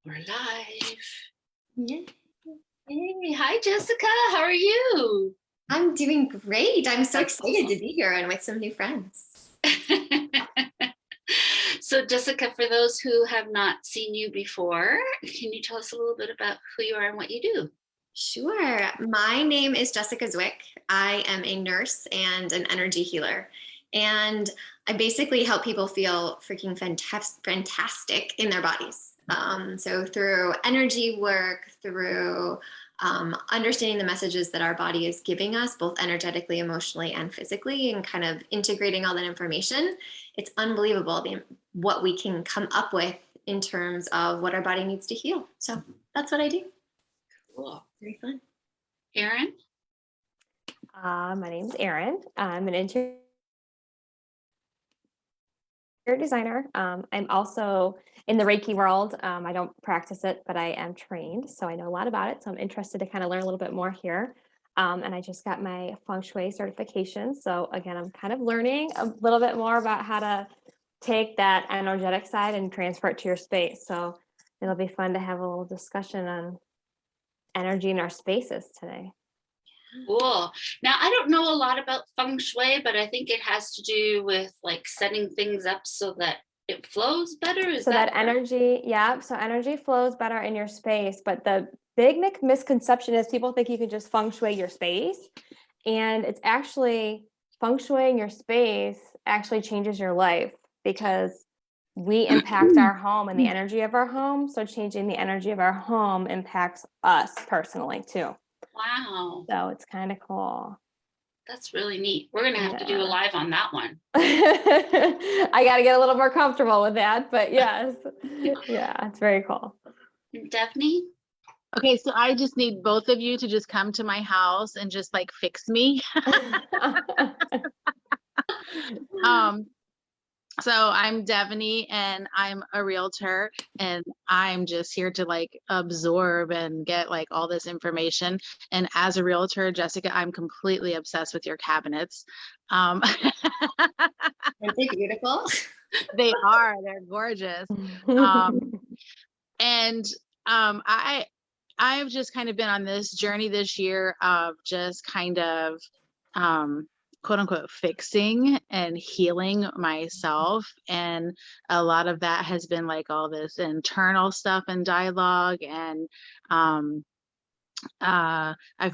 We're live. Yeah. Hey, hi Jessica. How are you? I'm doing great. I'm so excited to be here and with some new friends. So Jessica, for those who have not seen you before, can you tell us a little bit about who you are and what you do? Sure. My name is Jessica Zuik. I am a nurse and an energy healer. And I basically help people feel freaking fantastic in their bodies. So through energy work, through understanding the messages that our body is giving us, both energetically, emotionally, and physically, and kind of integrating all that information, it's unbelievable what we can come up with in terms of what our body needs to heal. So that's what I do. Cool. Very fun. Erin? My name's Erin. I'm an interior designer. I'm also in the Reiki world. I don't practice it, but I am trained, so I know a lot about it. So I'm interested to kind of learn a little bit more here. And I just got my Feng Shui certification. So again, I'm kind of learning a little bit more about how to take that energetic side and transfer it to your space. So it'll be fun to have a little discussion on energy in our spaces today. Cool. Now, I don't know a lot about Feng Shui, but I think it has to do with like setting things up so that it flows better. Is so that energy, yeah. So energy flows better in your space, but the big misconception is people think you can just feng shui your space, and it's actually feng shuiing your space actually changes your life because we impact our home and the energy of our home. So changing the energy of our home impacts us personally too. Wow, So it's kind of cool. that's really neat. We're going to have to do a live on that one. I got to get a little more comfortable with that, but yes. Yeah, it's very cool. Daphne? Okay, so I just need both of you to just come to my house and just like fix me. So I'm Devaney and I'm a realtor, and I'm just here to like absorb and get like all this information. And as a realtor, Jessica, I'm completely obsessed with your cabinets. Aren't they beautiful? They are, they're gorgeous. And I've just kind of been on this journey this year of just kind of quote unquote fixing and healing myself, and a lot of that has been like all this internal stuff and dialogue, and I've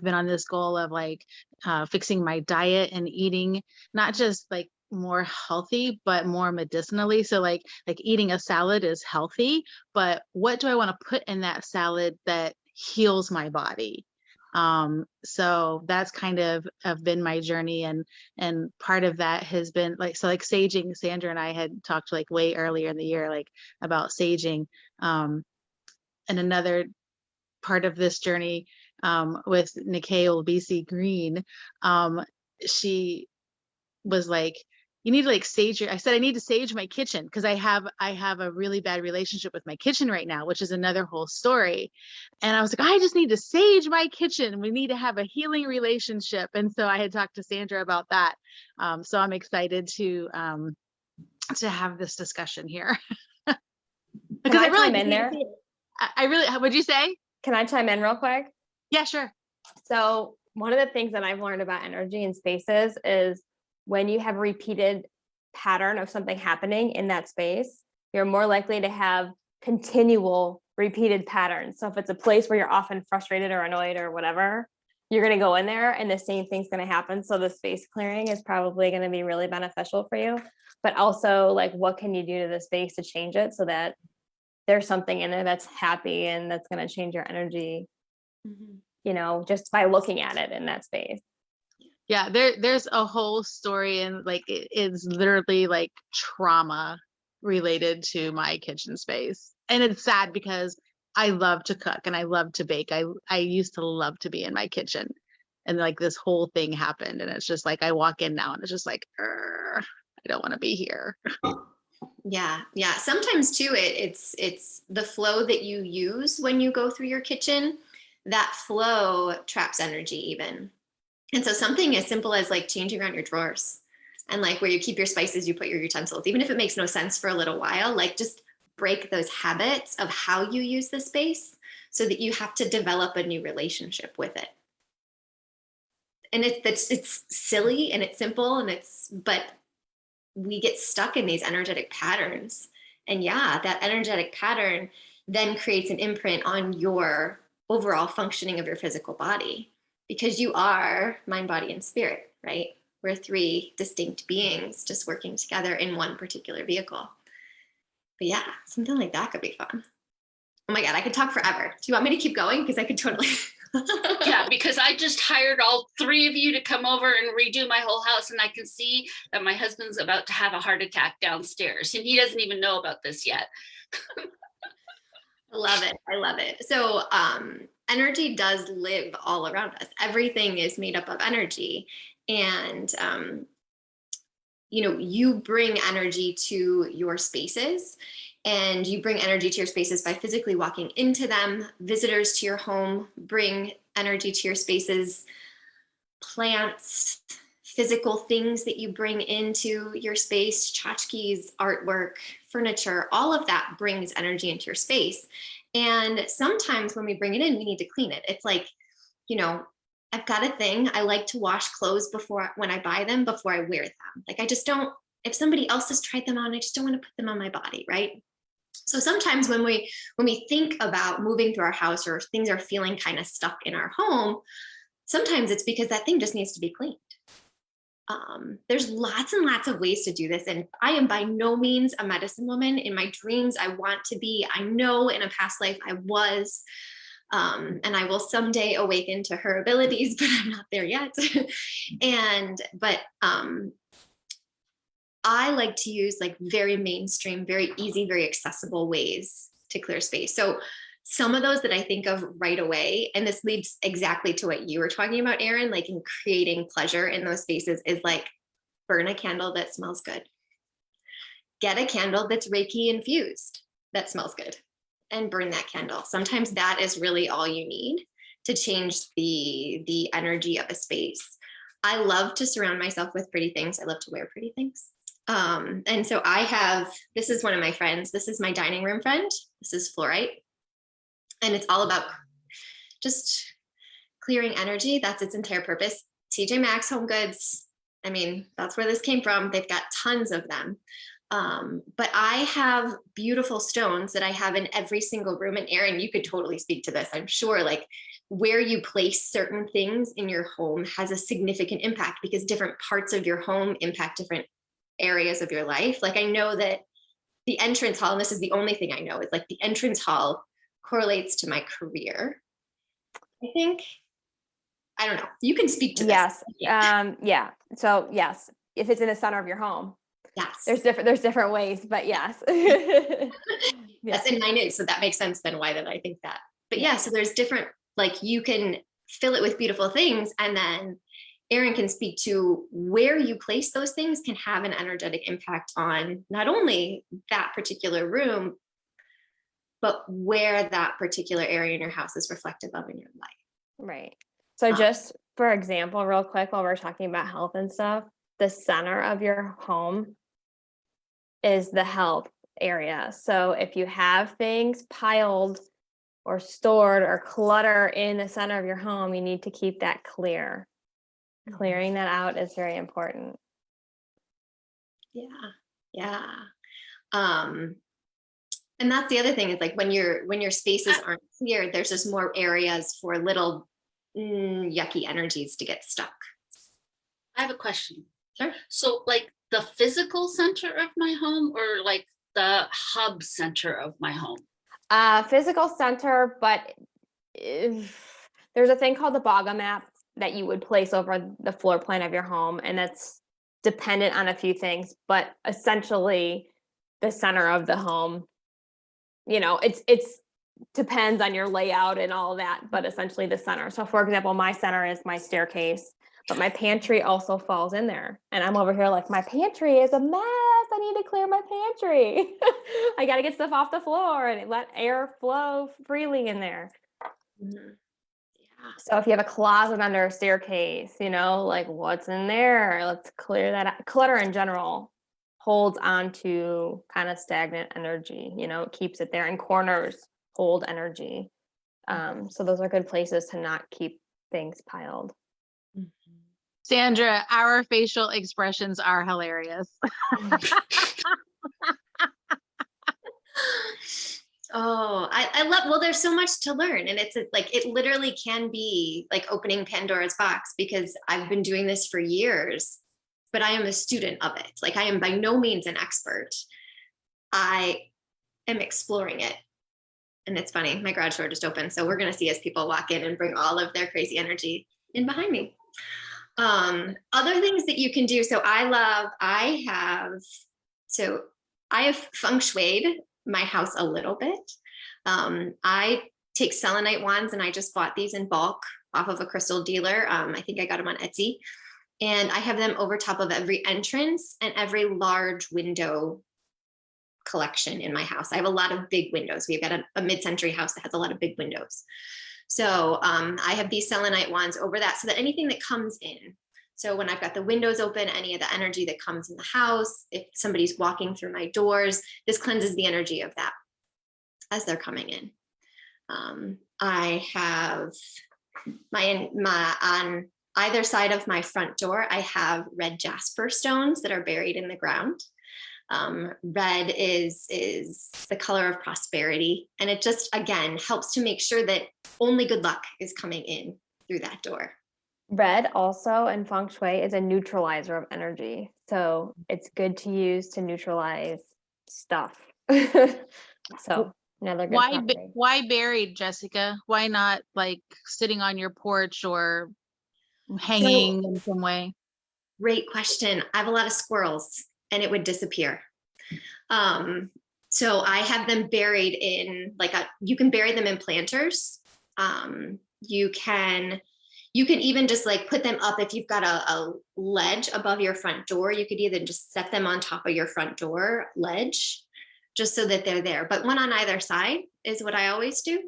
been on this goal of like fixing my diet and eating not just like more healthy but more medicinally. So like eating a salad is healthy, but what do I want to put in that salad that heals my body? So that's kind of been my journey, and part of that has been like, so like saging. Sandra and I had talked like way earlier in the year like about saging, and another part of this journey with Nikhil BC Green, she was like, you need to like sage I said I need to sage my kitchen because I have a really bad relationship with my kitchen right now, which is another whole story. And I was like, I just need to sage my kitchen. We need to have a healing relationship. And so I had talked to Sandra about that. So I'm excited to have this discussion here. Because I really in there. I really, what'd you say? Can I chime in real quick? Yeah, sure. So one of the things that I've learned about energy and spaces is when you have a repeated pattern of something happening in that space, you're more likely to have continual repeated patterns. So if it's a place where you're often frustrated or annoyed or whatever, you're going to go in there and the same thing's going to happen. So the space clearing is probably going to be really beneficial for you. But also, like, what can you do to the space to change it so that there's something in there that's happy and that's going to change your energy, you know, just by looking at it in that space. Yeah, there's a whole story, and like it's literally like trauma related to my kitchen space. And it's sad because I love to cook and I love to bake. I used to love to be in my kitchen, and like this whole thing happened, and it's just like I walk in now and it's just like I don't want to be here. Yeah. Sometimes too, it's the flow that you use when you go through your kitchen. That flow traps energy even. And so something as simple as like changing around your drawers and like where you keep your spices, you put your utensils, even if it makes no sense for a little while, like just break those habits of how you use the space so that you have to develop a new relationship with it. And it's silly and it's simple and but we get stuck in these energetic patterns. And yeah, that energetic pattern then creates an imprint on your overall functioning of your physical body, because you are mind, body, and spirit, right? We're three distinct beings just working together in one particular vehicle. But yeah, something like that could be fun. Oh my God, I could talk forever. Do you want me to keep going? Because I could totally. Yeah, because I just hired all three of you to come over and redo my whole house, and I can see that my husband's about to have a heart attack downstairs, and he doesn't even know about this yet. I love it. I love it. So energy does live all around us. Everything is made up of energy. And, you bring energy to your spaces, and you bring energy to your spaces by physically walking into them. Visitors to your home bring energy to your spaces. Plants, physical things that you bring into your space, tchotchkes, artwork, furniture, all of that brings energy into your space. And sometimes when we bring it in, we need to clean it. It's like, I've got a thing. I like to wash clothes when I buy them, before I wear them. Like, I just don't, if somebody else has tried them on, I just don't want to put them on my body, right? So sometimes when we think about moving through our house, or things are feeling kind of stuck in our home, sometimes it's because that thing just needs to be cleaned. There's lots and lots of ways to do this. And I am by no means a medicine woman. In my dreams, I want to be. I know in a past life I was. And I will someday awaken to her abilities, but I'm not there yet. But I like to use like very mainstream, very easy, very accessible ways to clear space. So some of those that I think of right away, and this leads exactly to what you were talking about, Erin, like in creating pleasure in those spaces, is like burn a candle that smells good. Get a candle that's Reiki infused that smells good, and burn that candle. Sometimes that is really all you need to change the energy of a space. I love to surround myself with pretty things. I love to wear pretty things. And so this is one of my friends. This is my dining room friend. This is fluorite. And it's all about just clearing energy. That's its entire purpose. TJ Maxx Home Goods. I mean, that's where this came from. They've got tons of them. But I have beautiful stones that I have in every single room. And Erin, you could totally speak to this. I'm sure, like, where you place certain things in your home has a significant impact, because different parts of your home impact different areas of your life. Like, I know that the entrance hall, and this is the only thing I know, is like the entrance hall correlates to my career, I think. I don't know. You can speak to this. Yes. Yeah. So yes, if it's in the center of your home, Yes. there's different ways, but yes. Yes, and mine is. So that makes sense then why did I think that. But yeah, so there's different, like, you can fill it with beautiful things, and then Erin can speak to where you place those things can have an energetic impact on not only that particular room, but where that particular area in your house is reflective of in your life. Right. So just for example, real quick, while we're talking about health and stuff, the center of your home is the health area. So if you have things piled or stored or clutter in the center of your home, you need to keep that clear. Clearing that out is very important. Yeah. And that's the other thing, is like when your spaces aren't clear, there's just more areas for little yucky energies to get stuck. I have a question. Sure. So like the physical center of my home, or like the hub center of my home? Physical center, but there's a thing called the Baga map that you would place over the floor plan of your home, and that's dependent on a few things, but essentially the center of the home, it's depends on your layout and all of that, but essentially the center. So for example, my center is my staircase, but my pantry also falls in there, and I'm over here like, my pantry is a mess. I need to clear my pantry. I got to get stuff off the floor and let air flow freely in there. Mm-hmm. So if you have a closet under a staircase, like, what's in there? Let's clear that out. Clutter in general holds on to kind of stagnant energy, it keeps it there, and corners hold energy. So those are good places to not keep things piled. Sandra, our facial expressions are hilarious. Oh, I love, well, there's so much to learn. And it's like, it literally can be like opening Pandora's box, because I've been doing this for years, but I am a student of it. Like, I am by no means an expert. I am exploring it. And it's funny, my garage door just opened. So we're going to see as people walk in and bring all of their crazy energy in behind me. Other things that you can do. So I have Feng Shui'd my house a little bit. I take selenite wands, and I just bought these in bulk off of a crystal dealer. I think I got them on Etsy, and I have them over top of every entrance and every large window collection in my house. I have a lot of big windows. We've got a mid-century house that has a lot of big windows. So I have these selenite wands over that, so that anything that comes in, so when I've got the windows open, any of the energy that comes in the house, if somebody's walking through my doors, this cleanses the energy of that as they're coming in. I have on either side of my front door, I have red jasper stones that are buried in the ground. Red is the color of prosperity. And it just, again, helps to make sure that only good luck is coming in through that door. Red also in Feng Shui is a neutralizer of energy. So it's good to use to neutralize stuff. So another good property. Why buried, Jessica? Why not like sitting on your porch or hanging in some way? Great question. I have a lot of squirrels, and it would disappear. So I have them buried in you can bury them in planters. You can even just like put them up. If you've got a ledge above your front door, you could either just set them on top of your front door ledge, just so that they're there. But one on either side is what I always do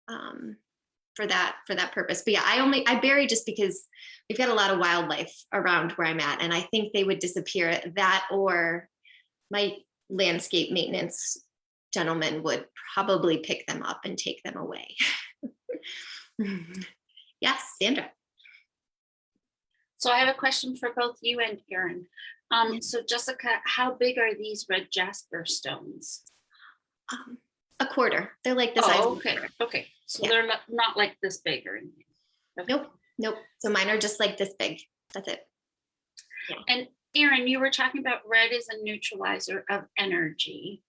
for that purpose. But yeah, I bury just because we've got a lot of wildlife around where I'm at, and I think they would disappear. That, or my landscape maintenance gentleman would probably pick them up and take them away. Yes, Sandra. So I have a question for both you and Erin. So Jessica, how big are these red jasper stones? A quarter. They're like the size. Oh, okay. Okay. So Yeah. they're not like this big or anything. Okay. Nope. So mine are just like this big. That's it. And Erin, you were talking about red as a neutralizer of energy.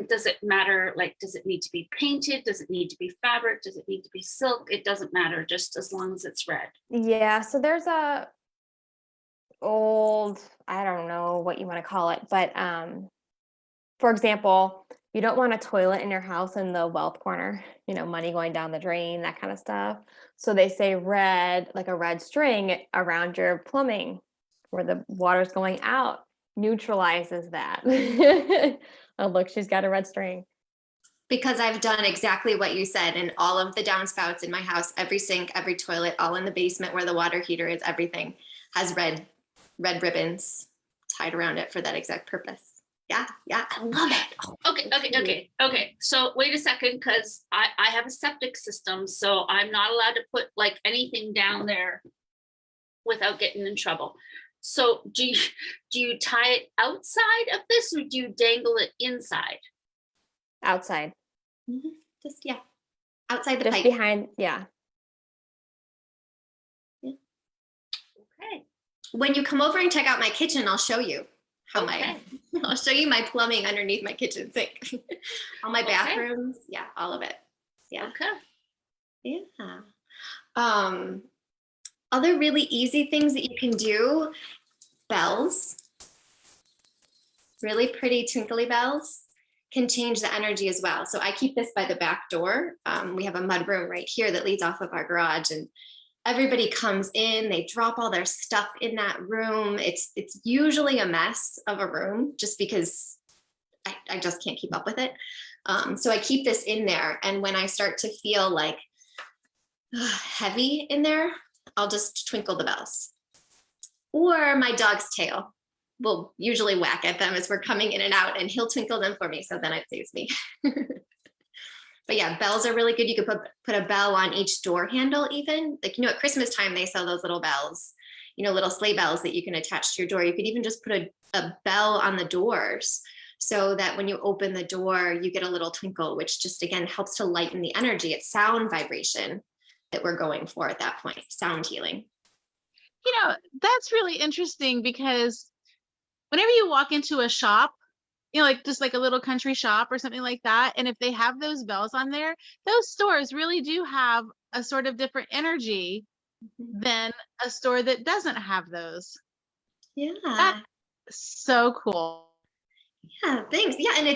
Does it matter? Like, does it need to be painted? Does it need to be fabric? Does it need to be silk? It doesn't matter, just as long as it's red. Yeah, so there's a old, I don't know what you want to call it, but for example, you don't want a toilet in your house in the wealth corner, money going down the drain, that kind of stuff. So they say red, like a red string around your plumbing where the water's going out, neutralizes that. Oh, look, she's got a red string. Because I've done exactly what you said, and all of the downspouts in my house, every sink, every toilet, all in the basement where the water heater is, everything has red ribbons tied around it for that exact purpose. Yeah, I love it. Okay. So wait a second, because I have a septic system, so I'm not allowed to put like anything down there without getting in trouble. So do you tie it outside of this, or do you dangle it inside? Outside. Mm-hmm. Just outside the Just pipe. behind, yeah. Okay. When you come over and check out my kitchen, I'll show you how Okay. I'll show you my plumbing underneath my kitchen sink. All my bathrooms. Yeah, all of it. Yeah. Okay. Yeah. Other really easy things that you can do, bells, really pretty twinkly bells, can change the energy as well. So I keep this by the back door. We have a mud room right here that leads off of our garage, and everybody comes in, they drop all their stuff in that room. It's usually a mess of a room just because I just can't keep up with it. So I keep this in there. And when I start to feel like heavy in there, I'll just twinkle the bells. Or my dog's tail. will usually whack at them as we're coming in and out, and he'll twinkle them for me. So then it saves me. But yeah, bells are really good. You could put a bell on each door handle even. Like, at Christmas time, they sell those little bells, little sleigh bells that you can attach to your door. You could even just put a bell on the doors so that when you open the door, you get a little twinkle, which just, again, helps to lighten the energy. It's sound vibration that we're going for at that point, sound healing. That's really interesting because whenever you walk into a shop, like just like a little country shop or something like that, and if they have those bells on there, those stores really do have a sort of different energy than a store that doesn't have those. Yeah. That's so cool. Yeah, thanks. Yeah, and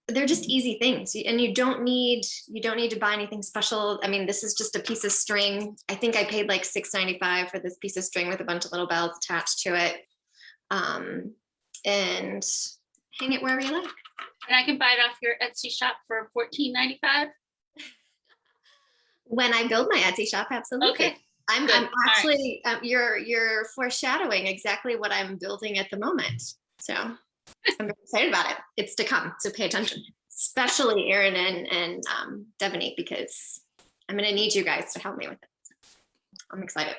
they're just easy things, and you don't need to buy anything special. I mean, this is just a piece of string. I think I paid like $6.95 for this piece of string with a bunch of little bells attached to it, and hang it wherever you like. And I can buy it off your Etsy shop for $14.95. When I build my Etsy shop, absolutely. Okay. I'm Good. actually you're foreshadowing exactly what I'm building at the moment. So I'm very excited about it. It's to come. So pay attention, especially Erin and Devaney, because I'm going to need you guys to help me with it. I'm excited.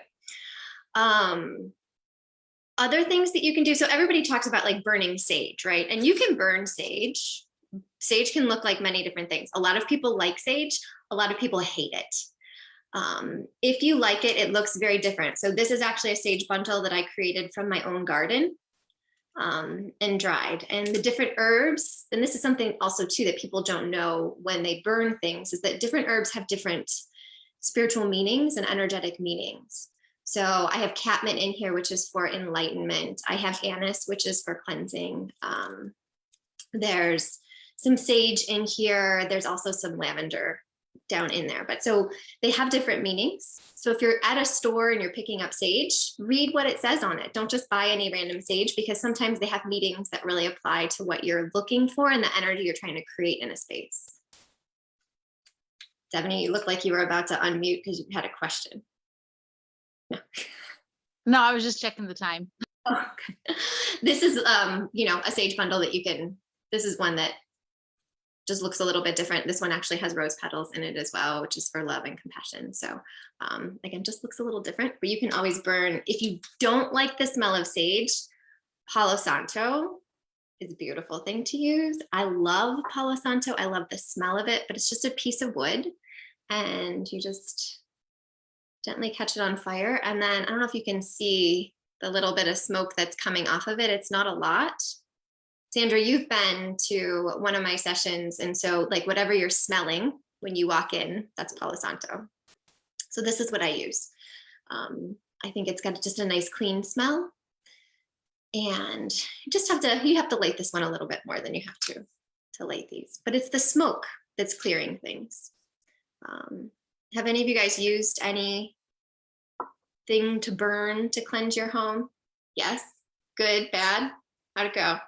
Other things that you can do. So everybody talks about like burning sage, right? And you can burn sage. Sage can look like many different things. A lot of people like sage. A lot of people hate it. If you like it, it looks very different. So this is actually a sage bundle that I created from my own garden and dried. And the different herbs, and this is something also too that people don't know when they burn things, is that different herbs have different spiritual meanings and energetic meanings. So I have catmint in here, which is for enlightenment. I have anise, which is for cleansing. There's some sage in here. There's also some lavender down in there. But so they have different meanings. So if you're at a store and you're picking up sage, read what it says on it. Don't just buy any random sage, because sometimes they have meanings that really apply to what you're looking for and the energy you're trying to create in a space. Devaney, you look like you were about to unmute because you had a question. No, I was just checking the time. Oh, okay. This is, a sage bundle that this is one that just looks a little bit different. This one actually has rose petals in it as well, which is for love and compassion. So again, just looks a little different, but you can always burn. If you don't like the smell of sage, Palo Santo is a beautiful thing to use. I love Palo Santo. I love the smell of it, but it's just a piece of wood and you just gently catch it on fire. And then I don't know if you can see the little bit of smoke that's coming off of it. It's not a lot. Sandra, you've been to one of my sessions. And so like whatever you're smelling when you walk in, that's Palo Santo. So this is what I use. I think it's got just a nice clean smell. And you have to light this one a little bit more than you have to light these, but it's the smoke that's clearing things. Have any of you guys used anything to burn to cleanse your home? Yes, good, bad, how'd it go?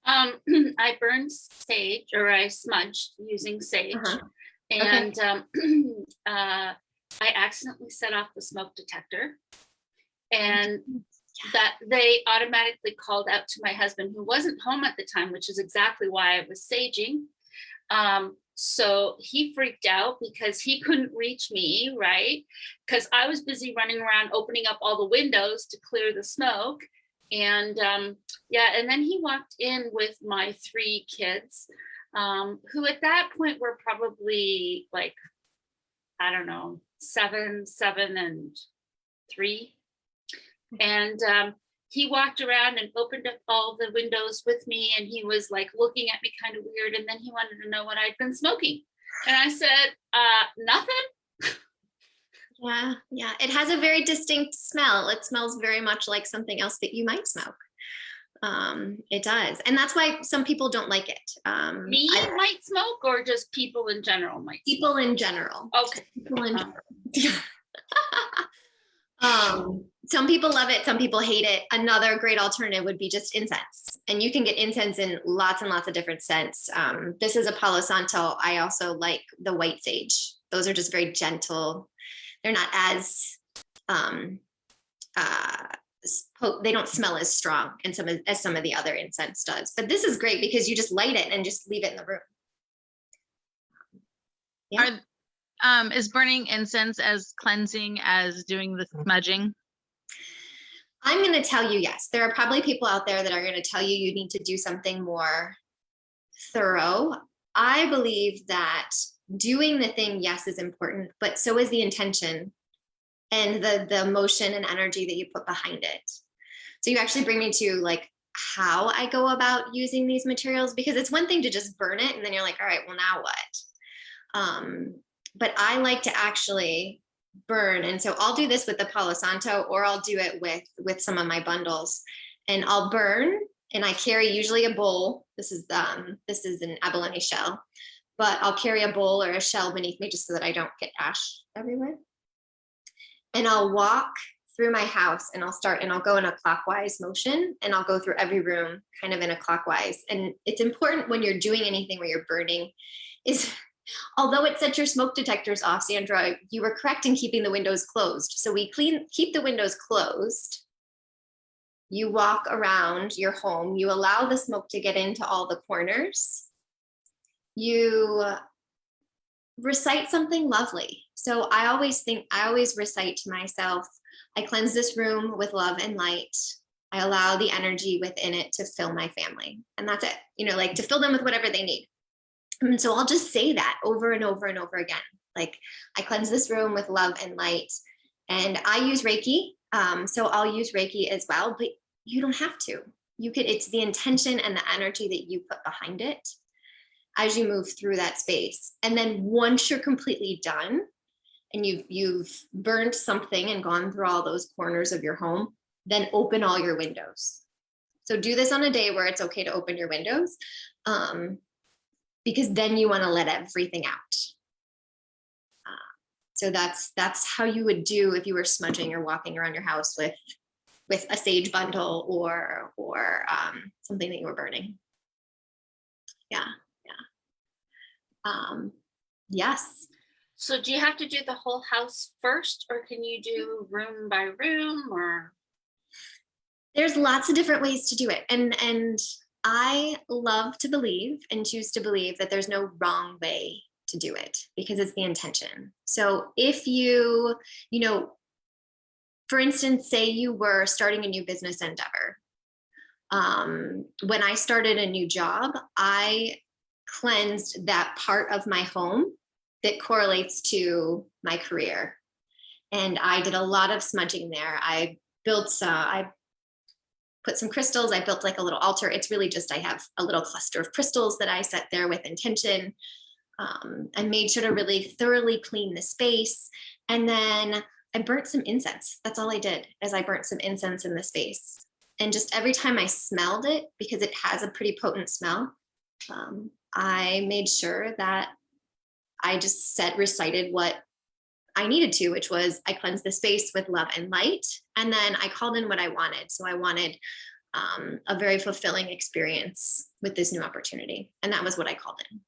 I burned sage, or I smudged using sage. And I accidentally set off the smoke detector, and that they automatically called out to my husband, who wasn't home at the time, which is exactly why I was saging. So he freaked out because he couldn't reach me, right? Because I was busy running around opening up all the windows to clear the smoke. And and then he walked in with my 3 kids, who at that point were probably like, I don't know, 7, and 3. And he walked around and opened up all the windows with me, and he was like looking at me kind of weird. And then he wanted to know what I'd been smoking. And I said, nothing. Yeah. It has a very distinct smell. It smells very much like something else that you might smoke. It does. And that's why some people don't like it. Me might smoke, or just people in general might people smoke? In general. Okay. People in general. Some people love it, some people hate it. Another great alternative would be just incense. And you can get incense in lots and lots of different scents. This is a Palo Santo. I also like the white sage. Those are just very gentle. They're not as they don't smell as strong and as some of the other incense does. But this is great because you just light it and just leave it in the room. Yeah. Is burning incense as cleansing as doing the smudging? I'm going to tell you, yes. There are probably people out there that are going to tell you you need to do something more thorough. I believe that doing the thing, yes, is important, but so is the intention and the emotion and energy that you put behind it. So you actually bring me to like how I go about using these materials, because it's one thing to just burn it and then you're like, all right, well, now what? But I like to actually burn. And so I'll do this with the Palo Santo, or I'll do it with some of my bundles, and I'll burn, and I carry usually a bowl. This is an abalone shell, but I'll carry a bowl or a shell beneath me just so that I don't get ash everywhere. And I'll walk through my house, and I'll go in a clockwise motion, and I'll go through every room kind of in a clockwise. And it's important when you're doing anything where you're burning is, although it sets your smoke detectors off, Sandra, you were correct in keeping the windows closed. So we keep the windows closed. You walk around your home, you allow the smoke to get into all the corners. You recite something lovely. So I always recite to myself, I cleanse this room with love and light. I allow the energy within it to fill my family. And that's it, like to fill them with whatever they need. And so I'll just say that over and over and over again. Like, I cleanse this room with love and light. And I use Reiki. So I'll use Reiki as well, but you don't have to. It's the intention and the energy that you put behind it as you move through that space. And then once you're completely done and you've burned something and gone through all those corners of your home, then open all your windows. So do this on a day where it's okay to open your windows. Because then you want to let everything out. So that's how you would do if you were smudging or walking around your house with a sage bundle or something that you were burning. Yeah. Yes. So do you have to do the whole house first, or can you do room by room, or? There's lots of different ways to do it. And I love to believe and choose to believe that there's no wrong way to do it, because it's the intention. So if you for instance, say you were starting a new business endeavor. When I started a new job, I cleansed that part of my home that correlates to my career. And I did a lot of smudging there. I put some crystals. I built like a little altar. It's really just, I have a little cluster of crystals that I set there with intention. I made sure to really thoroughly clean the space. And then I burnt some incense. That's all I did, is I burnt some incense in the space. And just every time I smelled it, because it has a pretty potent smell, I made sure that I just recited what I needed to, which was I cleansed the space with love and light. And then I called in what I wanted. So I wanted a very fulfilling experience with this new opportunity. And that was what I called in.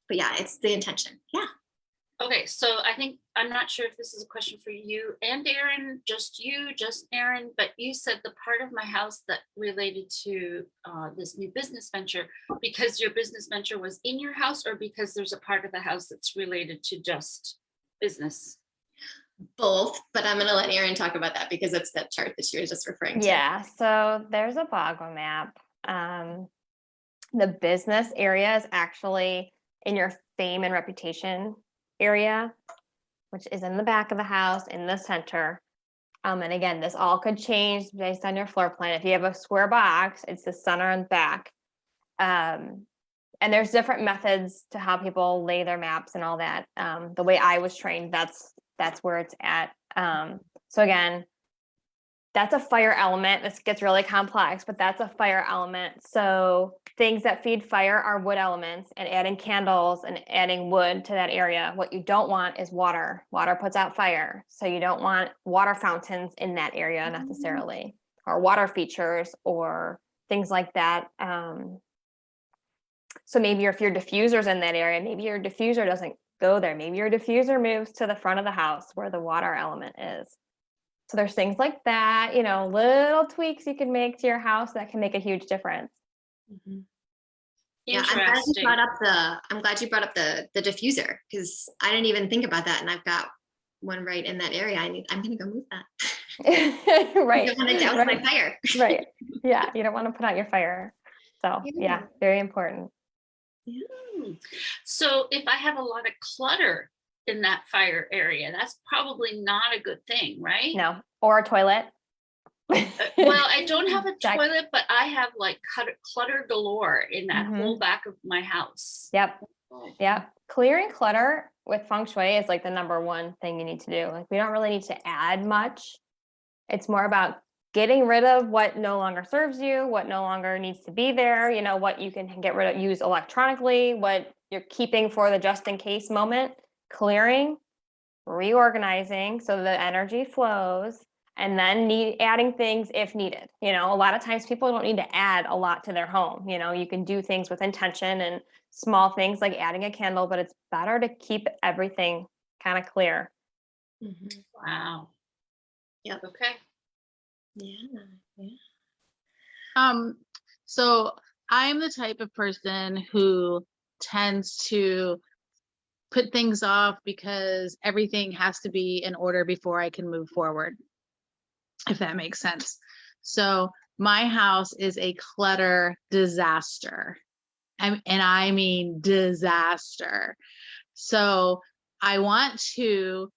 But yeah, it's the intention. Yeah. Okay, so I'm not sure if this is a question for you and Erin, just Erin, but you said the part of my house that related to this new business venture, because your business venture was in your house, or because there's a part of the house that's related to just business? Both, but I'm going to let Erin talk about that, because it's that chart that she was just referring to. Yeah, so there's a Boggle map. The business area is actually in your fame and reputation area, which is in the back of the house in the center. And again, this all could change based on your floor plan. If you have a square box, it's the center and back. And there's different methods to how people lay their maps and all that. The way I was trained, that's where it's at. So again, that's a fire element. This gets really complex, but that's a fire element. So things that feed fire are wood elements, and adding candles and adding wood to that area. What you don't want is water. Water puts out fire. So you don't want water fountains in that area necessarily, or water features or things like that. So maybe if your diffuser's in that area, maybe your diffuser doesn't go there. Maybe your diffuser moves to the front of the house where the water element is. So there's things like that, little tweaks you can make to your house that can make a huge difference. Yeah, I'm glad you brought up the diffuser, because I didn't even think about that, and I've got one right in that area. I'm gonna go move that. Right. I don't want to douse my fire. Right. Yeah, you don't want to put out your fire. So yeah, very important. So if I have a lot of clutter in that fire area, that's probably not a good thing, right? No, or a toilet. Well, I don't have a Check. toilet, but I have like clutter galore in that Mhm. whole back of my house. Yep. Yeah. Clearing clutter with Feng Shui is like the number one thing you need to do. Like, we don't really need to add much. It's more about getting rid of what no longer serves you, what no longer needs to be there, what you can get rid of, use electronically, what you're keeping for the just in case moment, clearing, reorganizing so the energy flows, and then adding things if needed. A lot of times people don't need to add a lot to their home. You can do things with intention and small things like adding a candle, but it's better to keep everything kind of clear. Wow. Yep. Okay. Yeah. So I'm the type of person who tends to put things off because everything has to be in order before I can move forward, if that makes sense. So my house is a clutter disaster. And I mean disaster. So I want to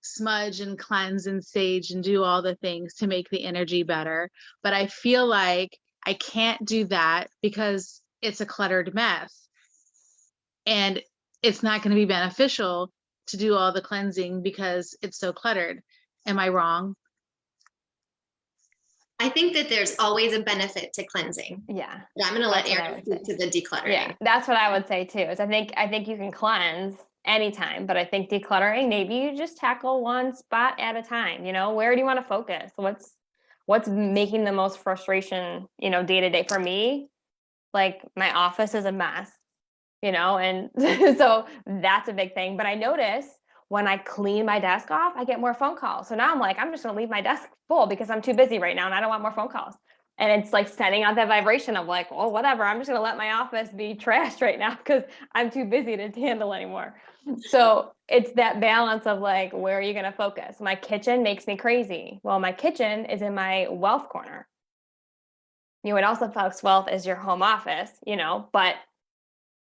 smudge and cleanse and sage and do all the things to make the energy better. But I feel like I can't do that because it's a cluttered mess. And it's not going to be beneficial to do all the cleansing because it's so cluttered. Am I wrong? I think that there's always a benefit to cleansing. Yeah. But I'm going to let That's what I Erin would speak to the decluttering. Yeah, that's what I would say too. Is I think you can cleanse anytime, but I think decluttering, maybe you just tackle one spot at a time. Where do you want to focus? What's making the most frustration, day to day? For me, like, my office is a mess, and so that's a big thing. But I notice when I clean my desk off, I get more phone calls. So now I'm like, I'm just gonna leave my desk full because I'm too busy right now and I don't want more phone calls. And it's like sending out that vibration of like, well, whatever, I'm just gonna let my office be trashed right now because I'm too busy to handle anymore. So it's that balance of like, where are you gonna focus? My kitchen makes me crazy. Well, my kitchen is in my wealth corner. What also affects wealth is your home office, but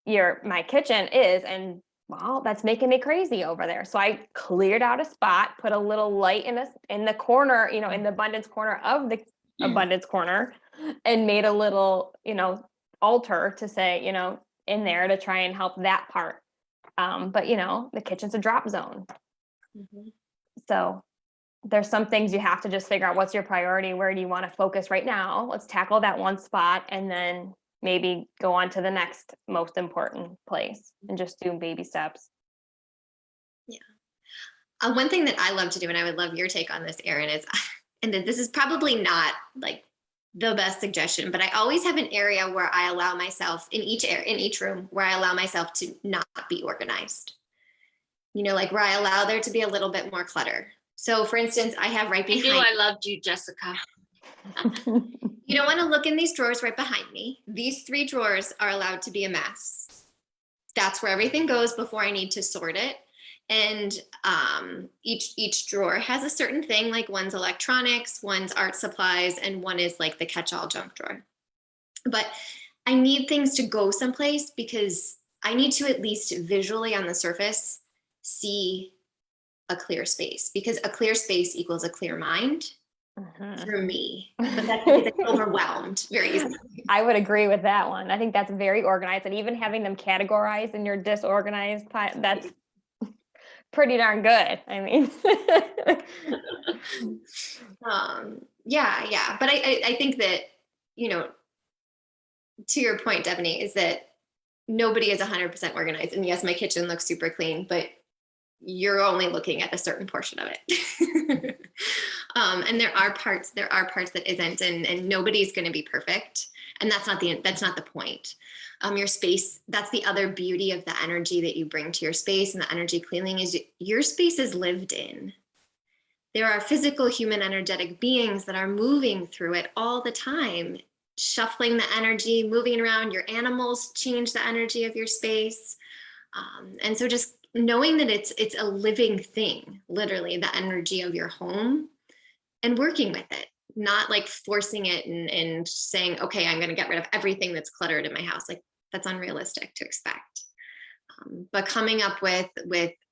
my kitchen is, and well, that's making me crazy over there. So I cleared out a spot, put a little light in the corner, in the abundance corner of the abundance corner, and made a little, altar to say, in there to try and help that part. But the kitchen's a drop zone. So there's some things you have to just figure out what's your priority. Where do you want to focus right now? Let's tackle that one spot and then maybe go on to the next most important place and just do baby steps. Yeah. One thing that I love to do, and I would love your take on this, Erin, is, and this is probably not like the best suggestion, but I always have an area where I allow myself in each room where I allow myself to not be organized. Like where I allow there to be a little bit more clutter. So for instance, I have right behind. I loved you, Jessica. You don't want to look in these drawers right behind me. These 3 drawers are allowed to be a mess. That's where everything goes before I need to sort it. And each drawer has a certain thing, like one's electronics, one's art supplies, and one is like the catch-all junk drawer. But I need things to go someplace because I need to at least visually on the surface see a clear space, because a clear space equals a clear mind. For me, but that's because it's overwhelmed very easily. I would agree with that one. I think that's very organized, and even having them categorized in your disorganized that's pretty darn good. I mean, yeah. But I think that, to your point, Devaney, is that nobody is 100% organized. And yes, my kitchen looks super clean, but you're only looking at a certain portion of it. And there are parts that isn't, and nobody's going to be perfect. And that's not the point. Your space, that's the other beauty of the energy that you bring to your space, and the energy cleaning is your space is lived in. there are physical human energetic beings that are moving through it all the time, shuffling the energy, moving around. Your animals change the energy of your space. And so just knowing that it's a living thing, literally the energy of your home, and working with it, not like forcing it and saying, okay, I'm going to get rid of everything that's cluttered in my house. Like that's unrealistic to expect. But coming up with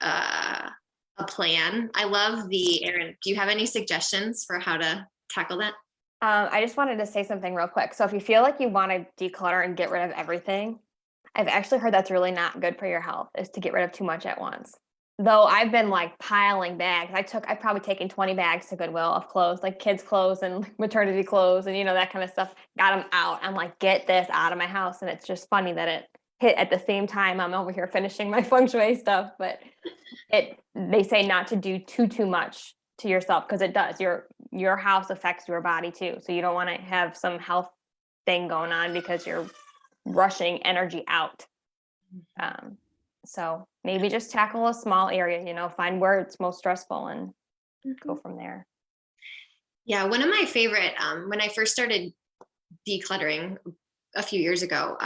a plan. I love the Erin. Do you have any suggestions for how to tackle that? I just wanted to say something real quick. So if you feel like you want to declutter and get rid of everything, I've actually heard that's really not good for your health, is to get rid of too much at once. Though I've been like piling bags. I've probably taken 20 bags to Goodwill of clothes, like kids' clothes and maternity clothes and, that kind of stuff. Got them out. I'm like, get this out of my house. And it's just funny that it hit at the same time I'm over here finishing my Feng Shui stuff. But they say not to do too much to yourself, because it does. Your house affects your body too. So you don't want to have some health thing going on because you're rushing energy out. So maybe just tackle a small area, find where it's most stressful and go from there. Yeah, one of my favorite, when I first started decluttering a few years ago,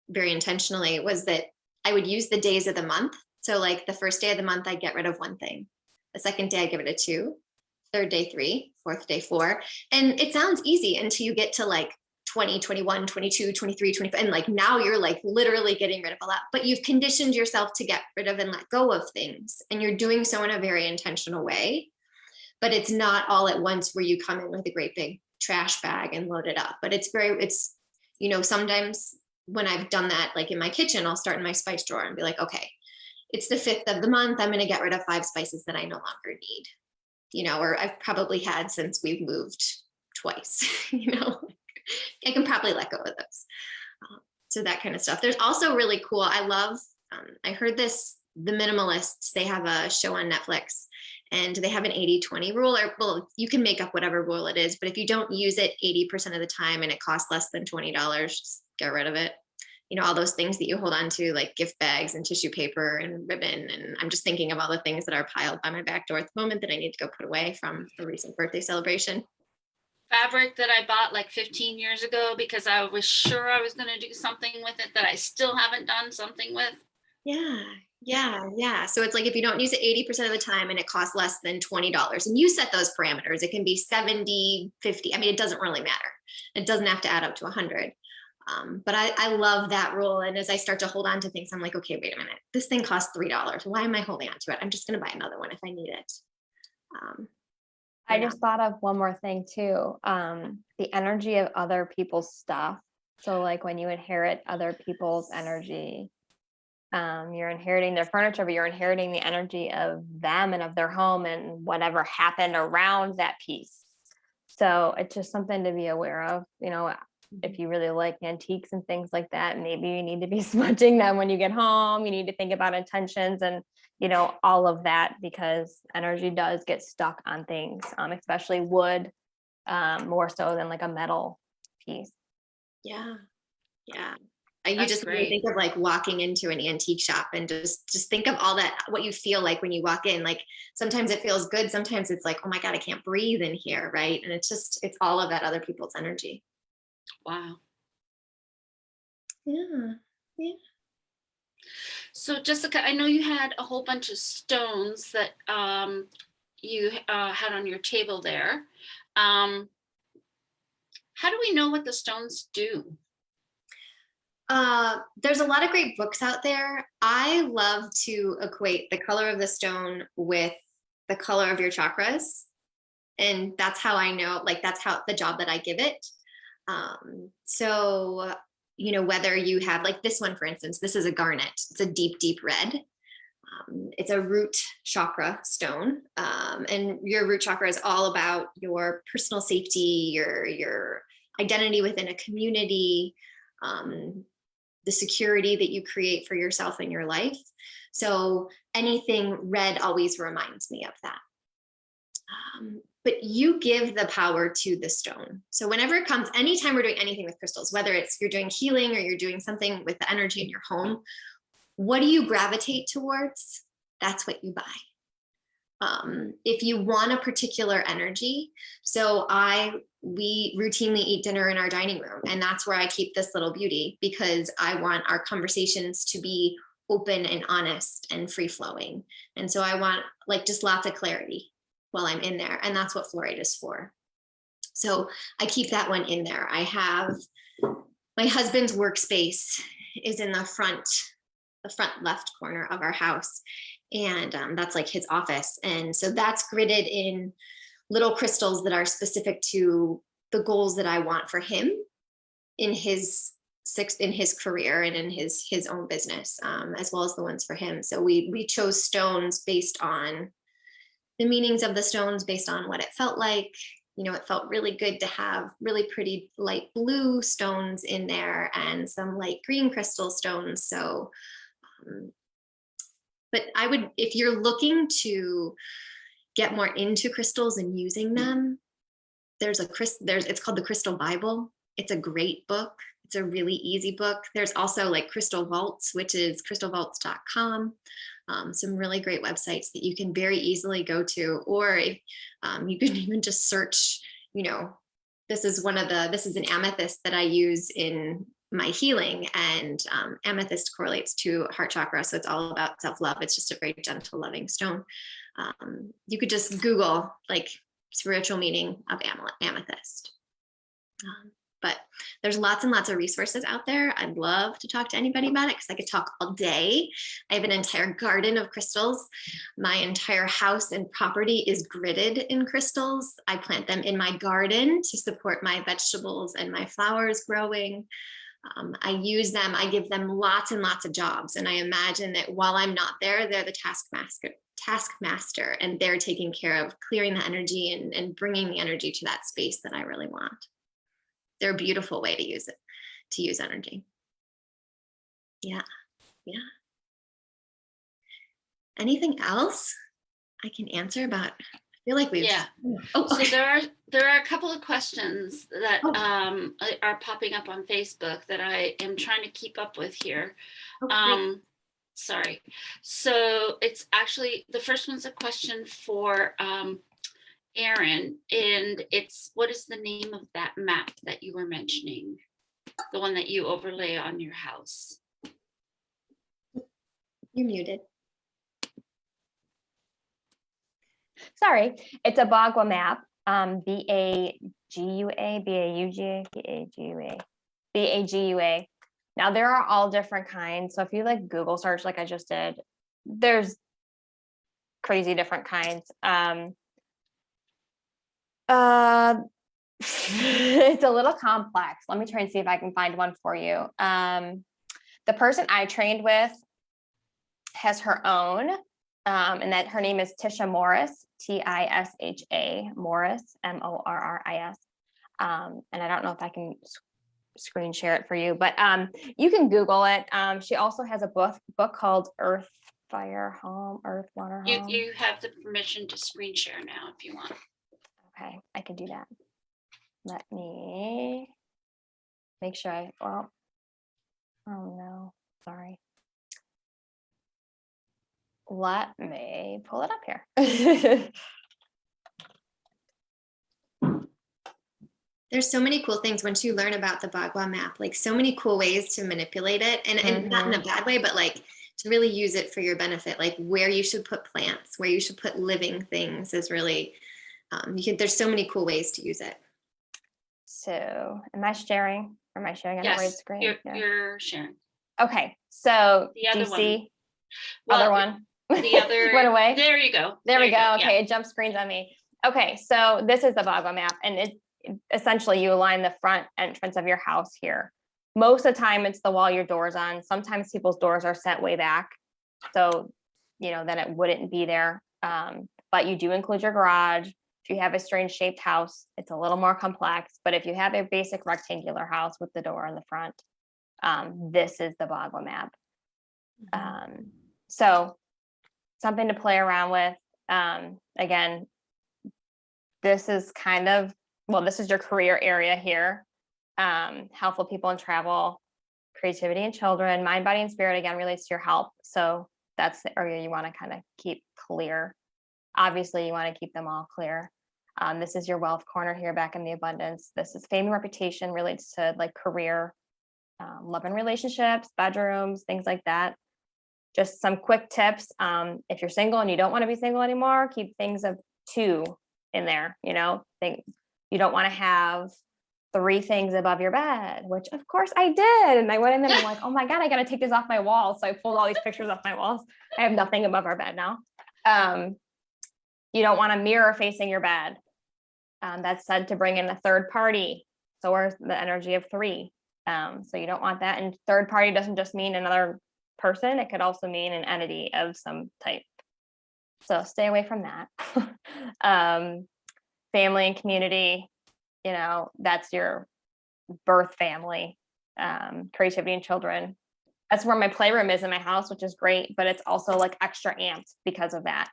very intentionally, was that I would use the days of the month. So like the first day of the month, I'd get rid of one thing. The second day, I give it a 2, third day 3, fourth day 4. And it sounds easy until you get to like 20, 21, 22, 23, 25. And like now you're like literally getting rid of a lot, but you've conditioned yourself to get rid of and let go of things. And you're doing so in a very intentional way, but it's not all at once where you come in with a great big trash bag and load it up. But it's sometimes when I've done that, like in my kitchen, I'll start in my spice drawer and be like, okay, it's the 5th of the month. I'm going to get rid of 5 spices that I no longer need, or I've probably had since we've moved twice, I can probably let go of those. So that kind of stuff. There's also really cool. I love, I heard this, the Minimalists, they have a show on Netflix and they have an 80-20 rule, or well, you can make up whatever rule it is, but if you don't use it 80% of the time and it costs less than $20, just get rid of it. All those things that you hold on to, like gift bags and tissue paper and ribbon. And I'm just thinking of all the things that are piled by my back door at the moment that I need to go put away from a recent birthday celebration. Fabric that I bought like 15 years ago because I was sure I was going to do something with it that I still haven't done something with. Yeah. So it's like if you don't use it 80% of the time and it costs less than $20, and you set those parameters, it can be 70, 50. I mean, it doesn't really matter. It doesn't have to add up to 100. But I love that rule. And as I start to hold on to things, I'm like, okay, wait a minute. This thing costs $3. Why am I holding on to it? I'm just going to buy another one if I need it. I just thought of one more thing too. The energy of other people's stuff. So like when you inherit other people's energy, you're inheriting their furniture, but you're inheriting the energy of them and of their home and whatever happened around that piece. So it's just something to be aware of, if you really like antiques and things like that, maybe you need to be smudging them when you get home. You need to think about intentions and, all of that, because energy does get stuck on things, especially wood, more so than like a metal piece. Yeah. You just really think of like walking into an antique shop and just think of all that, what you feel like when you walk in. Like sometimes it feels good. Sometimes it's like, oh my God, I can't breathe in here. Right. And it's all of that other people's energy. Wow. Yeah. So Jessica, I know you had a whole bunch of stones that you had on your table there. How do we know what the stones do? There's a lot of great books out there. I love to equate the color of the stone with the color of your chakras. And that's how I know, like, that's how the job that I give it. So, whether you have like this one, for instance, this is a garnet. It's a deep red. It's a root chakra stone. And your root chakra is all about your personal safety, your identity within a community, the security that you create for yourself in your life. So anything red always reminds me of that. But you give the power to the stone. So whenever it comes, anytime we're doing anything with crystals, whether it's you're doing healing or you're doing something with the energy in your home, what do you gravitate towards? That's what you buy. if you want a particular energy, so we routinely eat dinner in our dining room, and that's where I keep this little beauty, because I want our conversations to be open and honest and free flowing. And so I want like just lots of clarity while I'm in there. And that's what fluorite is for. So I keep that one in there. I have my husband's workspace is in the front left corner of our house. And that's like his office. And so that's gridded in little crystals that are specific to the goals that I want for him in his career and in his own business, as well as the ones for him. So we chose stones based on the meanings of the stones, based on what it felt like. You know, it felt really good to have really pretty light blue stones in there and some light green crystal stones. So, but I would, if you're looking to get more into crystals and using them, it's called the Crystal Bible. It's a great book. It's a really easy book. There's also like Crystal Vaults, which is crystalvaults.com. Some really great websites that you can very easily go to, or you can even just search, you know, this is an amethyst that I use in my healing, and amethyst correlates to heart chakra. So it's all about self-love. It's just a very gentle, loving stone. You could just Google like spiritual meaning of amethyst. But there's lots and lots of resources out there. I'd love to talk to anybody about it because I could talk all day. I have an entire garden of crystals. My entire house and property is gridded in crystals. I plant them in my garden to support my vegetables and my flowers growing. I use them, I give them lots and lots of jobs. And I imagine that while I'm not there, they're the taskmaster, and they're taking care of clearing the energy and bringing the energy to that space that I really want. They're a beautiful way to use energy. Yeah. Anything else I can answer about? I feel like we've. Yeah. Oh, okay. So there are a couple of questions that are popping up on Facebook that I am trying to keep up with here. Sorry. So it's actually, the first one's a question for Erin, and it's, what is the name of that map that you were mentioning? The one that you overlay on your house? You're muted. Sorry, it's a Bagua map. B-A-G-U-A, B-A-U-G-A, B-A-G-U-A, B-A-G-U-A. Now there are all different kinds. So if you like Google search, like I just did, there's crazy different kinds. It's a little complex. Let me try and see if I can find one for you. The person I trained with has her own, and that her name is Tisha Morris, T-I-S-H-A, Morris, M-O-R-R-I-S. And I don't know if I can screen share it for you, but you can Google it. She also has a book called Earth, Fire, Home, Earth, Water, Home. You have the permission to screen share now if you want. Okay, I can do that. Let me make sure oh no, sorry. Let me pull it up here. There's so many cool things once you learn about the Bagua map, like so many cool ways to manipulate it, and not in a bad way, but like to really use it for your benefit, like where you should put plants, where you should put living things is really, there's so many cool ways to use it. So am I sharing? Or am I sharing on the right Yes, screen? you're sharing. Okay, so The other do you see? Well, other one? The other went away. There you go. There we go. Yeah. Okay, it jump screens on me. Okay, so this is the Bagua map, and it essentially you align the front entrance of your house here. Most of the time, it's the wall your door's on. Sometimes people's doors are set way back, so you know then it wouldn't be there. But you do include your garage. If you have a strange shaped house, it's a little more complex. But if you have a basic rectangular house with the door in the front, this is the Bagua map. So something to play around with. Again, this is kind of, well, this is your career area here. Helpful people and travel, creativity and children, mind, body, and spirit, again, relates to your health. So that's the area you want to kind of keep clear. Obviously, you want to keep them all clear. This is your wealth corner here back in the abundance. This is fame and reputation, relates to like career, love and relationships, bedrooms, things like that. Just some quick tips. If you're single and you don't want to be single anymore, keep things of 2 in there. You know, you don't want to have 3 things above your bed, which of course I did. And I went in there and I'm like, oh my God, I got to take this off my wall. So I pulled all these pictures off my walls. I have nothing above our bed now. You don't want a mirror facing your bed. That's said to bring in a third party. So where's the energy of 3? So you don't want that. And third party doesn't just mean another person. It could also mean an entity of some type. So stay away from that. Family and community, you know, that's your birth family, creativity and children. That's where my playroom is in my house, which is great, but it's also like extra amped because of that.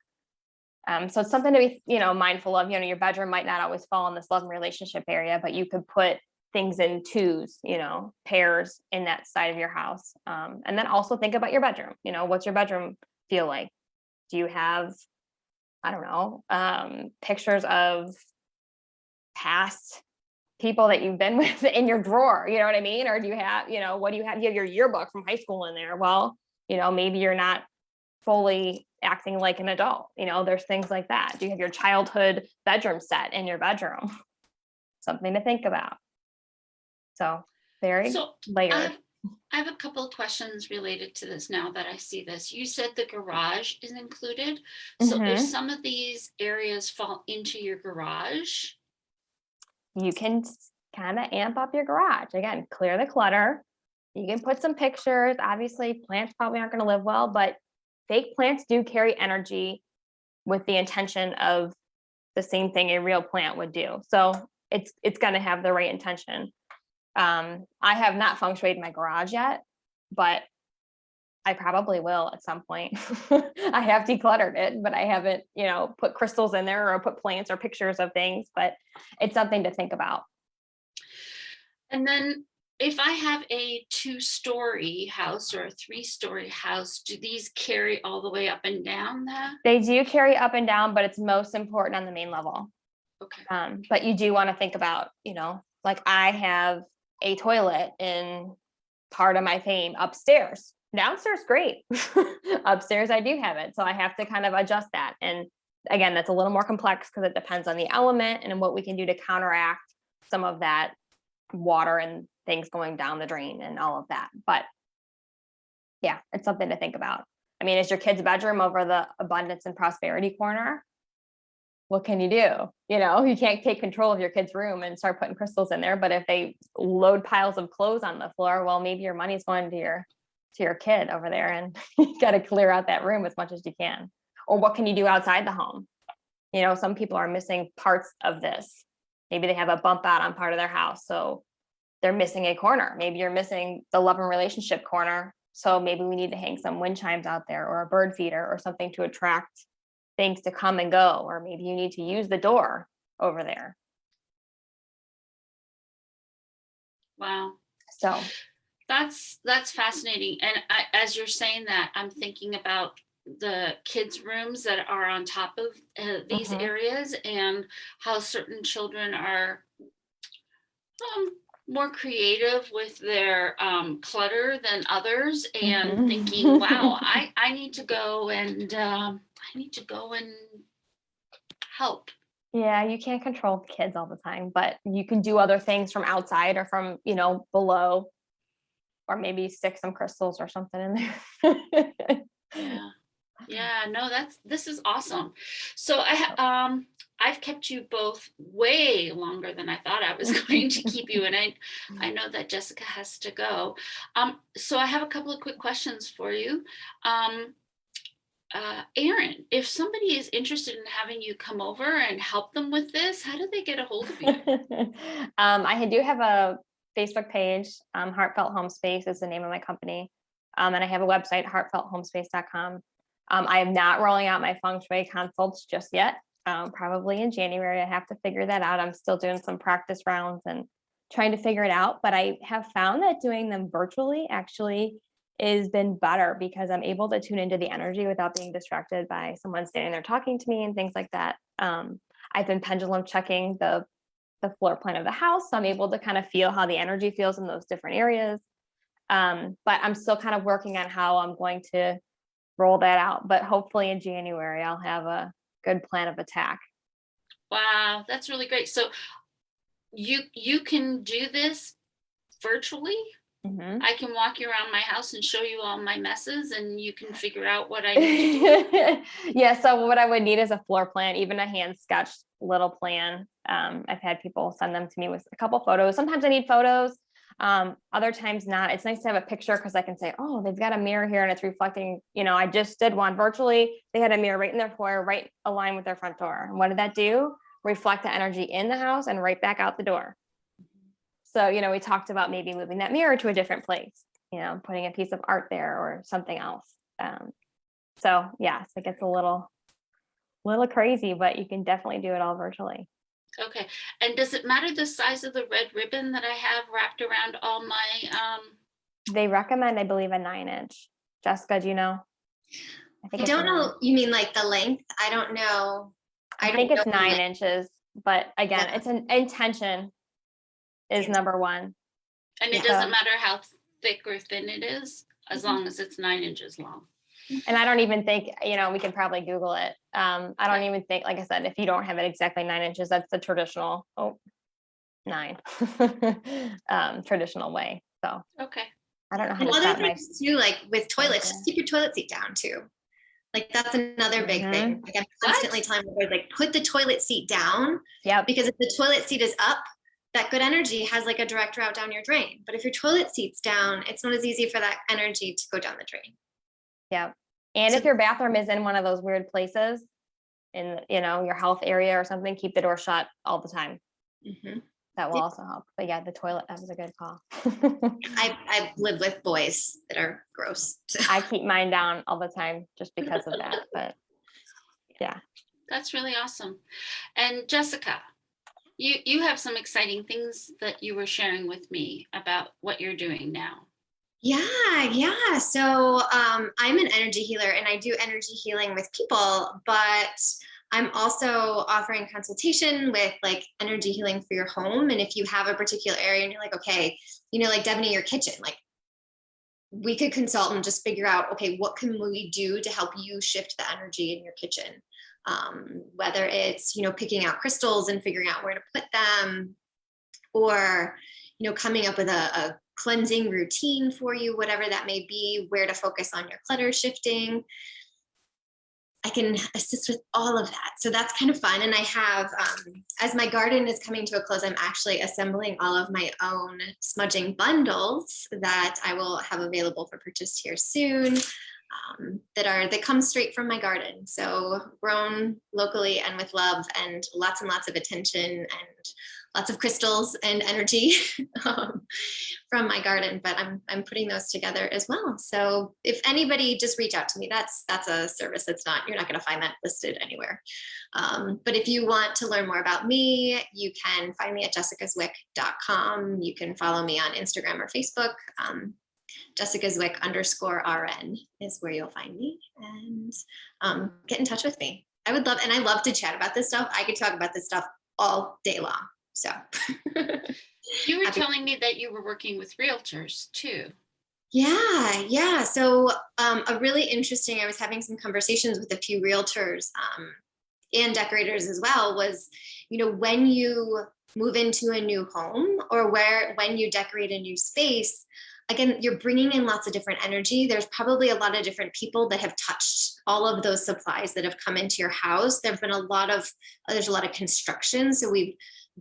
So it's something to be, you know, mindful of. You know, your bedroom might not always fall in this love and relationship area, but you could put things in 2s, you know, pairs in that side of your house. And then also think about your bedroom. You know, what's your bedroom feel like? Do you have, I don't know, pictures of past people that you've been with in your drawer? You know what I mean? Or do you have, you know, what do you have? You have your yearbook from high school in there. Well, you know, maybe you're not fully acting like an adult. You know, there's things like that. Do you have your childhood bedroom set in your bedroom? Something to think about. So very So layered. I have a couple of questions related to this now that I see this. You said the garage is included. So if some of these areas fall into your garage, You can kind of amp up your garage. Again, clear the clutter. You can put some pictures. Obviously, plants probably aren't going to live well, but fake plants do carry energy with the intention of the same thing a real plant would do. So it's going to have the right intention. I have not feng shuied my garage yet, but I probably will at some point. I have decluttered it, but I haven't, you know, put crystals in there or put plants or pictures of things, but it's something to think about. and then if I have a 2-story house or a 3-story house, do these carry all the way up and down that? They do carry up and down, but it's most important on the main level. Okay. But you do want to think about, you know, like I have a toilet in part of my fame upstairs. Downstairs, great. Upstairs, I do have it. So I have to kind of adjust that. And again, that's a little more complex because it depends on the element and what we can do to counteract some of that water and things going down the drain and all of that. But yeah, it's something to think about. I mean, is your kid's bedroom over the abundance and prosperity corner? What can you do? You know, you can't take control of your kid's room and start putting crystals in there. But if they load piles of clothes on the floor, well, maybe your money's going to your kid over there, and you got to clear out that room as much as you can. Or what can you do outside the home? You know, some people are missing parts of this. Maybe they have a bump out on part of their house, so they're missing a corner. Maybe you're missing the love and relationship corner. So maybe we need to hang some wind chimes out there or a bird feeder or something to attract things to come and go. Or maybe you need to use the door over there. Wow. So That's fascinating. And as you're saying that, I'm thinking about the kids' rooms that are on top of these areas and how certain children are more creative with their clutter than others, and thinking, wow, I need to go and help. yeah, you can't control kids all the time, but you can do other things from outside or from, you know, below, or maybe stick some crystals or something in there. Yeah, no, this is awesome. So I've kept you both way longer than I thought I was going to keep you, and I know that Jessica has to go. So I have a couple of quick questions for you. Erin, if somebody is interested in having you come over and help them with this, how do they get a hold of you? I do have a Facebook page. Heartfelt Home Space is the name of my company. And I have a website, heartfelthomespace.com. I am not rolling out my feng shui consults just yet. Probably in January. I have to figure that out. I'm still doing some practice rounds and trying to figure it out. But I have found that doing them virtually actually has been better because I'm able to tune into the energy without being distracted by someone standing there talking to me and things like that. I've been pendulum checking the floor plan of the house, so I'm able to kind of feel how the energy feels in those different areas. But I'm still kind of working on how I'm going to roll that out. But hopefully in January, I'll have a good plan of attack. Wow, that's really great. So you can do this virtually? Mhm. I can walk you around my house and show you all my messes, and you can figure out what I need to do. Yeah, so what I would need is a floor plan, even a hand sketched little plan. I've had people send them to me with a couple photos. Sometimes I need photos, other times not. It's nice to have a picture because I can say, oh, they've got a mirror here and it's reflecting. I just did one virtually. They had a mirror right in their foyer, right aligned with their front door. And what did that do? Reflect the energy in the house and right back out the door. So, we talked about maybe moving that mirror to a different place, putting a piece of art there or something else. So yeah, so it gets a little crazy, but you can definitely do it all virtually. Okay. And does it matter the size of the red ribbon that I have wrapped around all my, They recommend, I believe, a 9-inch. Jessica, do you know? I don't know. You mean like the length? I don't know. I think it's 9 inches, but again, it's an intention is number one. and it doesn't matter how thick or thin it is, as long as it's 9 inches long. And I don't even think, we can probably Google it. I don't even think, like I said, if you don't have it exactly 9 inches, that's the traditional 9 traditional way. So Okay. I don't know how And to other set my. things too, like with toilets, just keep your toilet seat down too. Like that's another big thing. Like I'm constantly telling everybody, like put the toilet seat down. Yeah. Because if the toilet seat is up, that good energy has like a direct route down your drain. But if your toilet seat's down, it's not as easy for that energy to go down the drain. Yeah. And if your bathroom is in one of those weird places in, your health area or something, keep the door shut all the time. Mm-hmm. That will also help. But yeah, the toilet, that was a good call. I live with boys that are gross. So. I keep mine down all the time just because of that. But yeah. That's really awesome. And Jessica, you have some exciting things that you were sharing with me about what you're doing now. Yeah. So I'm an energy healer and I do energy healing with people, but I'm also offering consultation with like energy healing for your home. And if you have a particular area and you're like, okay, like Devaney, your kitchen, like we could consult and just figure out, okay, what can we do to help you shift the energy in your kitchen? Whether it's, picking out crystals and figuring out where to put them, or, coming up with a cleansing routine for you, whatever that may be, where to focus on your clutter shifting. I can assist with all of that. So that's kind of fun. And I have, as my garden is coming to a close, I'm actually assembling all of my own smudging bundles that I will have available for purchase here soon. That come straight from my garden. So grown locally and with love and lots of attention and lots of crystals and energy from my garden, but I'm putting those together as well. So if anybody, just reach out to me. That's a service you're not going to find that listed anywhere. But if you want to learn more about me, you can find me at jessicazuik.com. You can follow me on Instagram or Facebook. Jessica Zuik _RN is where you'll find me, and get in touch with me. I love to chat about this stuff. I could talk about this stuff all day long. So you were telling me that you were working with realtors too. Yeah. So a really interesting, I was having some conversations with a few realtors and decorators as well, was, when you move into a new home or when you decorate a new space, again, you're bringing in lots of different energy. There's probably a lot of different people that have touched all of those supplies that have come into your house. There's a lot of construction. So we've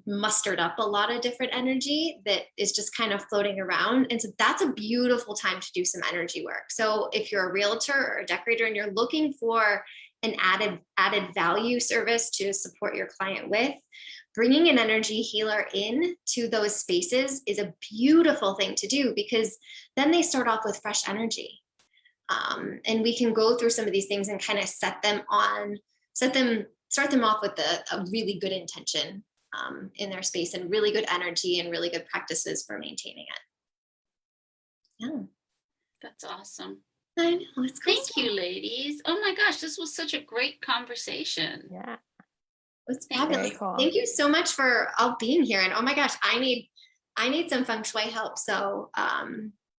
mustered up a lot of different energy that is just kind of floating around. And so that's a beautiful time to do some energy work. So if you're a realtor or a decorator and you're looking for an added value service to support your client with, bringing an energy healer in to those spaces is a beautiful thing to do, because then they start off with fresh energy. And we can go through some of these things and kind of start them off with a really good intention in their space, and really good energy and really good practices for maintaining it. Yeah. That's awesome. I know, it's cool Thank stuff. you, ladies. Oh my gosh, this was such a great conversation. Yeah. It's Thank fabulous. Very cool. Thank you so much for all being here. And oh my gosh, I need some feng shui help. So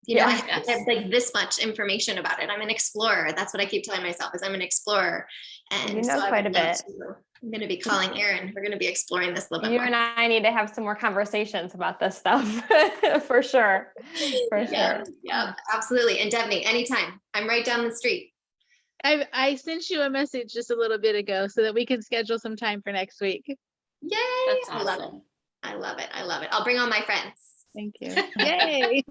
you know, Yeah. I have like this much information about it. I'm an explorer. That's what I keep telling myself is I'm an explorer. And You so know I quite would a love bit. to- I'm going to be calling Erin. We're going to be exploring this a little bit You more. and I need to have some more conversations about this stuff for sure. For Yeah, sure. yeah, absolutely. And Devney, anytime. I'm right down the street. I sent you a message just a little bit ago so that we can schedule some time for next week. Yay! That's I love it. awesome. I love it. I love it. I'll bring all my friends. Thank you. Yay.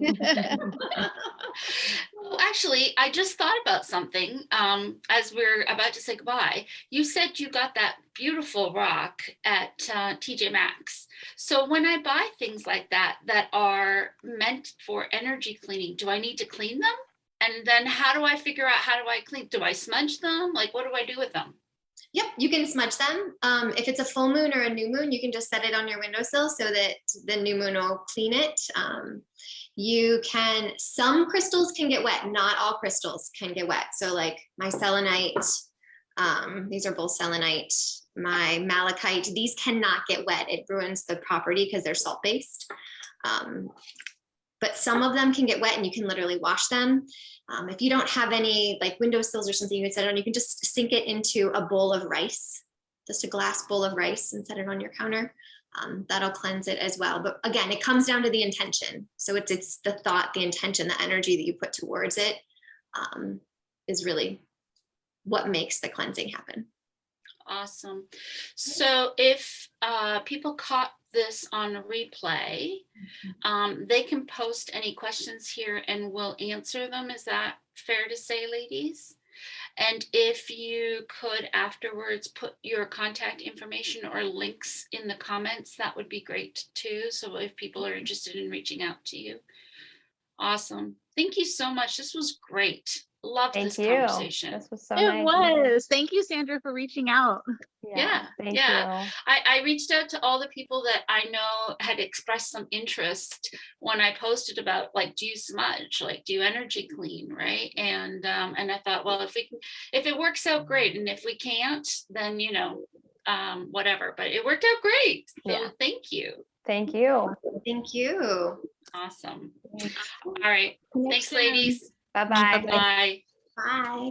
Oh, actually, I just thought about something as we're about to say goodbye. You said you got that beautiful rock at TJ Maxx. So when I buy things like that that are meant for energy cleaning, do I need to clean them? And then how do I figure out how do I clean? Do I smudge them? Like, what do I do with them? Yep, you can smudge them. If it's a full moon or a new moon, you can just set it on your windowsill so that the new moon will clean it. You can, some crystals can get wet, not all crystals can get wet. So like my selenite, these are both selenite, my malachite, these cannot get wet. It ruins the property because they're salt-based. But some of them can get wet and you can literally wash them. If you don't have any like windowsills or something you can set it on, you can just sink it into a bowl of rice, just a glass bowl of rice and set it on your counter. That'll cleanse it as well. But again, it comes down to the intention. So it's the thought, the intention, the energy that you put towards it is really what makes the cleansing happen. Awesome. So if people caught this on replay, they can post any questions here and we'll answer them. Is that fair to say, ladies? And if you could afterwards put your contact information or links in the comments, that would be great too. So if people are interested in reaching out to you. Awesome. Thank you so much. This was great. Loved Thank this you. conversation. This was so It nice. was. Thank you, Sandra, for reaching out. Yeah, Thank yeah. you. I reached out to all the people that I know had expressed some interest when I posted about like, do you smudge, like do you energy clean, right? And I thought, well, if it works out, great, and if we can't, then you know, whatever. But it worked out great. So Yeah. thank you. Thank you. Thank you. Awesome. All right. Thanks, soon. ladies. Bye-bye. Bye. Bye.